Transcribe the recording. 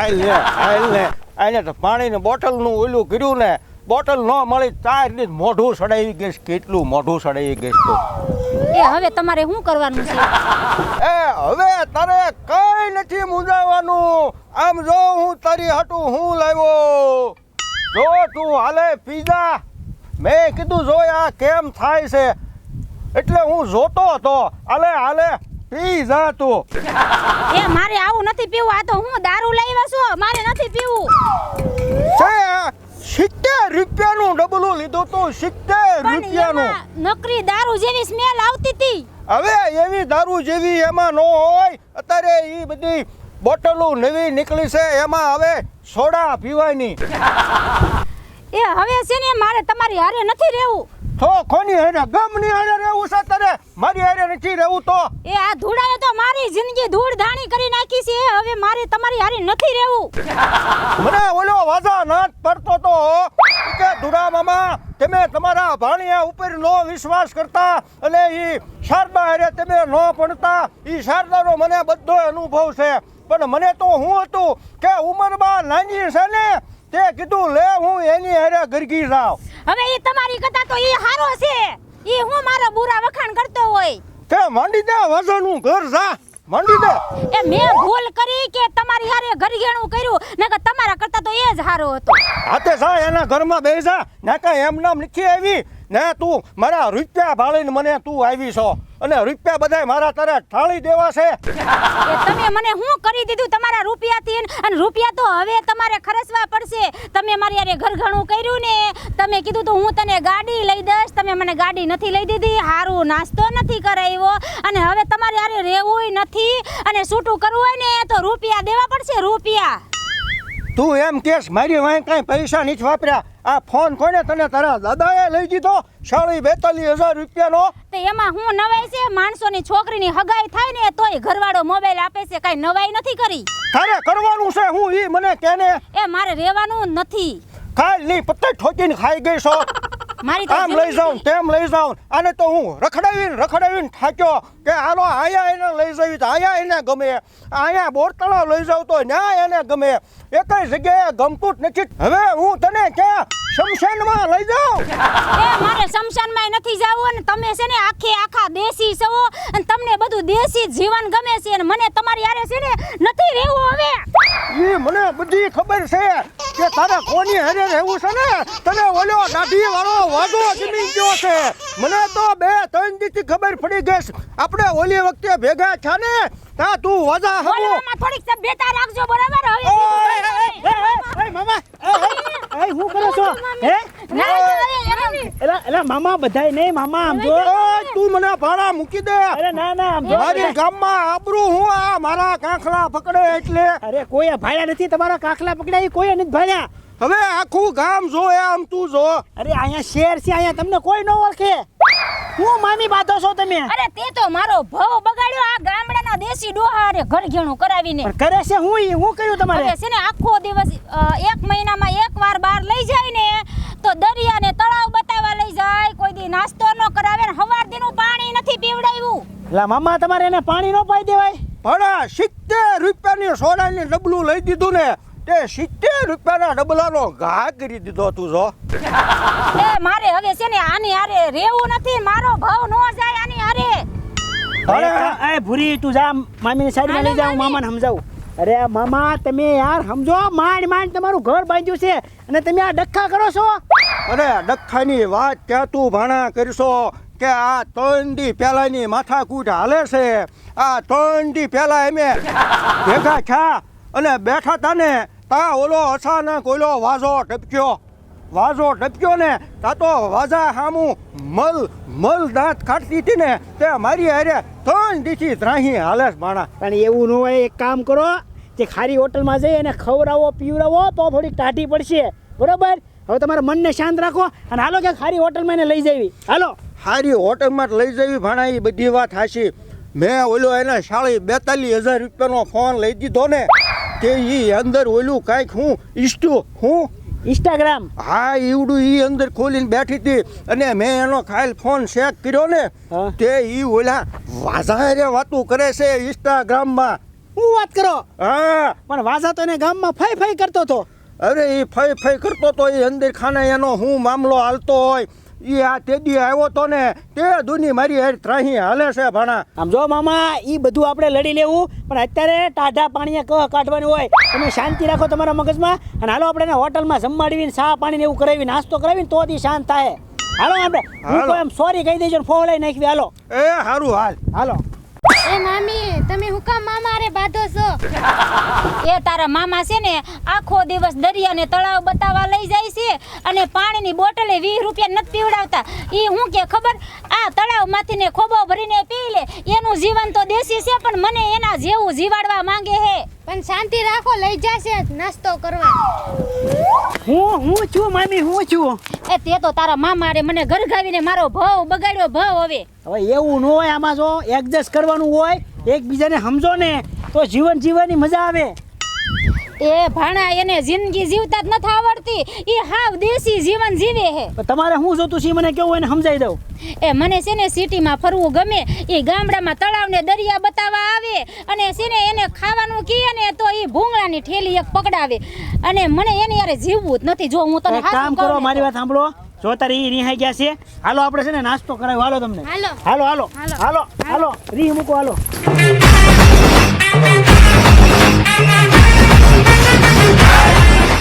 હાલ ને આને તો પાણીની બોટલનું ઓલું કર્યું ને બોટલ ન મળી ચાર ની મોઢું સડાવી ગઈશ કેટલું મોઢું સડાવી ગઈશ તો એ હવે તમારે શું કરવાનું છે એ હવે તારે કઈ નથી મૂંઝાવાનું આમ જો હું તારી હાટું હું લાવ્યો જો તું હાલે પીઝા મેં કીધું જો આ કેમ થાય છે એટલે હું જોતો હતો હાલે હાલે પી જા તું એ મારે આવું નથી પીવું આ તો હું દારૂ લાવ્યા છું મારે નથી પીવું છે 70 રૂપિયાનું ડબલું લીધું તું 70 પણ રૂપિયાનું એમાં નકરી દારૂ જેવી સ્મેલ આવતી હતી હવે એવી દારૂ જેવી એમાં ન હોય અત્યારે ઈ બધી બોટલો નવી નીકળી છે એમાં હવે સોડા પીવાની એ હવે છે ને મારે તમારી હારે નથી રહેવું તો કોની હારે ગમની હારે રહેવું છે તારે મારી હારે નથી રહેવું તો એ આ ધૂળાએ તો મારી જિંદગી ધૂળ ધાણી કરી નાખી છે હવે મારે તમારી હારે નથી રહેવું મને ઓલો વાજા નાચ પડતો તો કે ધુરા મામા તમે તમારા ભાણિયા ઉપર નો વિશ્વાસ કરતા અને ઈ શારદા હારે તમે નો ભણતા ઈ શારદાનો મને બધો અનુભવ છે પણ મને તો હું હતું કે ઉંમરમાં નાની છે ને તે કીધું લે હું એની હારે ગરગી જાઉં હવે એ તમારી કરતા તો એ હારો છે એ હું મારા બુરા વખાણ કરતો હોય તે માંડી દે વજનનું ઘર જા માંડી દે એ મેં ભૂલ કરી કે તમારી હારે ઘરઘેણું કર્યું નકર તમારા કરતા તો એ જ હારો હતો હાથે જા એના ઘરમાં બેસી જા ના કાંઈ એમ નામ નથી આવી ને તું મારા રૂપિયા ભાળીને મને તું આવી છો અને રૂપિયા બધાય મારા તારે ઠાળી દેવા છે એ તમે મને શું કરી દીધું તમારા રૂપિયાથી અને રૂપિયા તો હવે તમારે ખર્ચવા પડશે તમે મારી હારે ઘરઘણું કર્યું ને તમે કીધું તો હું તને ગાડી લઈ દઈશ તમે મને ગાડી નથી લઈ દીધી હારું નાસ્તો નથી કરાવ્યો અને હવે તમારી હારે રહેવું નથી અને છૂટું કરવું હોય ને તો રૂપિયા દેવા પડશે રૂપિયા તું એમ કેસ મારી વાંહે કાંઈ પૈસા નથી વાપર્યા આ ફોન કોને તને તારા દાદાએ લઈ દીધો 42,000 રૂપિયાનો તો એમાં હું નવાઈ છે માણસોની છોકરીની હગાઈ થાય ને તોય ઘરવાળો મોબાઈલ આપે છે કાંઈ નવાઈ નથી કરી તારે કરવાનું છે હું ઈ મને કેને એ મારે રહેવાનું નથી કાલ ની પત્તે ઠોકીને ખાઈ ગઈ છો મારી તો આમ લઈ જાઉં તેમ લઈ જાઉં આને તો હું રખડાવીને થાક્યો કે હાલો આયા એને લઈ જવી તો આયા એને ગમે આયા બોરતળા લઈ જાઉં તો ન્યા એને ગમે એકય જગ્યાએ ગમતું જ નથી હવે હું તને ક્યાં શમશાનમાં લઈ જાઉં એ મારે શમશાનમાં નથી જાવું અને તમે છે ને આખા દેશી છો અને તમને બધું દેશી જીવન ગમે છે અને મને તમારી હારે છે ને નથી રહેવું હવે ઈ મને બધી ખબર છે કે તારે કોની હારે રહેવું છે ને તને ઓલો દાઢી વાળો વાગો જમી ગયો છે મને તો 2-3 દિવસથી ખબર પડી ગઈ આપણે ઓલી વખતે ભેગા થયા ને તા તું વાજા હમો બોલવામાં થોડીક સભ્યતા રાખજો બરાબર હવે એ મામા એ હું કરો છો હે એલા મામા બધાય નહીં મામા આમ જો તું મને ભાડા મૂકી દે અરે ના ના આમ જો મારી ગામમાં આબરૂ હું આ મારા કાંખલા પકડે એટલે અરે કોઈ ભાડ્યા નથી તમારા કાખલા પકડાય કોઈ નથી ભાડ્યા હવે આખું ગામ જો આમ તું જો અરે અહીંયા શેર છે અહીંયા તમને કોઈ ન ઓળખે હું મામી બાતો છો તમે અરે તે તો મારો ભાવ બગાડ્યો આ ગામડાના દેશી ડોહારે ઘરઘેણું કરાવીને પણ કરે છે હું કર્યું તમારે હવે છે ને આખો દિવસ એક મહિનામાં એકવાર બહાર લઈ જાય ને તો દરિયા ને તળાવ બતાવવા લઈ જાય કોઈ દી નાસ્તો ન કરાવે ને હવાર દીનું પાણી નથી પીવડાવ્યું લા મામા તમારે એને પાણી ન પાઈ દેવાય ભાડા 70 રૂપિયાની સોડાની ડબલું લઈ દીધું ને તે 70 રૂપિયાના ડબલાનો ઘા કરી દીધો તું જો એ મારે હવે છે ને આની હારે રહેવું નથી મારો ભાવ ન જાય આની હારે અરે ભૂરી તું જા મામીની સાઈડમાં લઈ જાઉં મામાને સમજાવું અરે મામા તમે યાર સમજો માંડ તમારું ઘર બાંધ્યું છે અને તમે આ ડખ્ખા કરો છો અરે ડખ્ખાની વાત ક્યાં તું ભાણા કરશો કે આ 3 દી પહેલાની માથાકૂટ હાલે છે આ 3 દી પહેલા અમે ભેગા થયા અને બેઠા તા ને તા ઓલો અચાનક ઓલો વાજો ટપક્યો ને તા તો વાજા સામું મલ દાંત કાઢતી હતી ને તે મારી હારે 3 દીથી ત્રાહી હાલે છે માણા પણ એવું ન હોય એક કામ કરો જે ખારી હોટલમાં જઈ અને ખવડાવો પીવડાવો તો થોડીક ટાઢી પડશે બરોબર હવે તમારા મનને શાંત રાખો અને હાલો કે ખારી હોટલમાં એને લઈ જવી હાલો સારી હોટલમાં લઈ જવી ભાણા એ બધી વાત હાશી મેં ઓલો એને 42,000 રૂપિયાનો ફોન લઈ દીધો ને તે ઈ અંદર ઓલું કાંઈક હું ઇન્સ્ટાગ્રામ હા ઈવડું ઈ અંદર ખોલીને બેઠી હતી અને મેં એનો ખાયલ ફોન ચેક કર્યો ને તે ઈ ઓલા વાજારે વાતું કરે છે ઇન્સ્ટાગ્રામમાં હું વાત કરો હા પણ વાસા તો એને ગામમાં ફાઈ ફાઈ કરતો હતો. અરે એ ફઈ ફઈ કરતો તો એ અંદર ખાને એનો હું મામલો હાલતો હોય એ આ તેદી આવ્યો તો ને તે દુની મારી હેર ત્રાહી હાલે છે ભાણા. આમ જો મામા એ બધું આપણે લડી લેવું પણ અત્યારે ટાઢા પાણીએ કહ કાઢવાનું હોય. તમે શાંતિ રાખો તમારા મગજમાં અને હાલો આપણે એને હોટલમાં જમવાડીને ચા પાણી ને એવું કરાવી નાસ્તો કરાવીને તો દી શાંત થાય. હાલો આપણે હું તો એમ સોરી કહી દેજો ને ફોવડાઈ નાખવી. હાલો એ હારું હાલ. હાલો. એ મામી તમે હું કામ મામા હારે બાંધો છો? એ તારા મામા છે ને આખો દિવસ દરિયાને તળાવ બતાવવા લઈ જાય છે અને પાણીની બોટલે 20 રૂપિયા નથી પીવડાવતા. ઈ હું કે ખબર આ તળાવમાંથી ને ખોબો ભરીને પી લે. એનું જીવન તો દેશી છે પણ મને એના જેવું જીવાડવા માંગે હે. પણ શાંતિ રાખો, લઈ જશે નાસ્તો કરવા. હું છું મામી, હું છું. એ તે તો તારા મામા રે મને ગરગાવીને મારો ભાવ બગાડ્યો ભાવ. હવે હવે એવું ન હોય, આમાં જો એડજસ્ટ કરવાનું હોય, એકબીજાને સમજો ને તો જીવન જીવવાની મજા આવે. એ ભાણા એને જિંદગી જીવતા જ નથી આવડતી. એ હાવ દેશી જીવન જીવે હે. પણ તમારે શું જોતું છે મને કેવું એને સમજાઈ દઉં. એ મને છે ને સિટીમાં ફરવું ગમે. એ ગામડામાં તળાવને દરિયા બતાવવા આવે અને છે ને એને ખાવાનું કીએ ને તો એ ભૂંગળાની ઠેલી એક પકડાવે અને મને એની યારે જીવવું જ નથી. જો હું તને એક કામ કરો, મારી વાત સાંભળો. જો તારી ઈ રિહાઈ ગયા છે, હાલો આપણે છે ને નાસ્તો કરાવ્યો. હાલો તમને. હાલો. હાલો હાલો હાલો હાલો રી મૂકો. હાલો.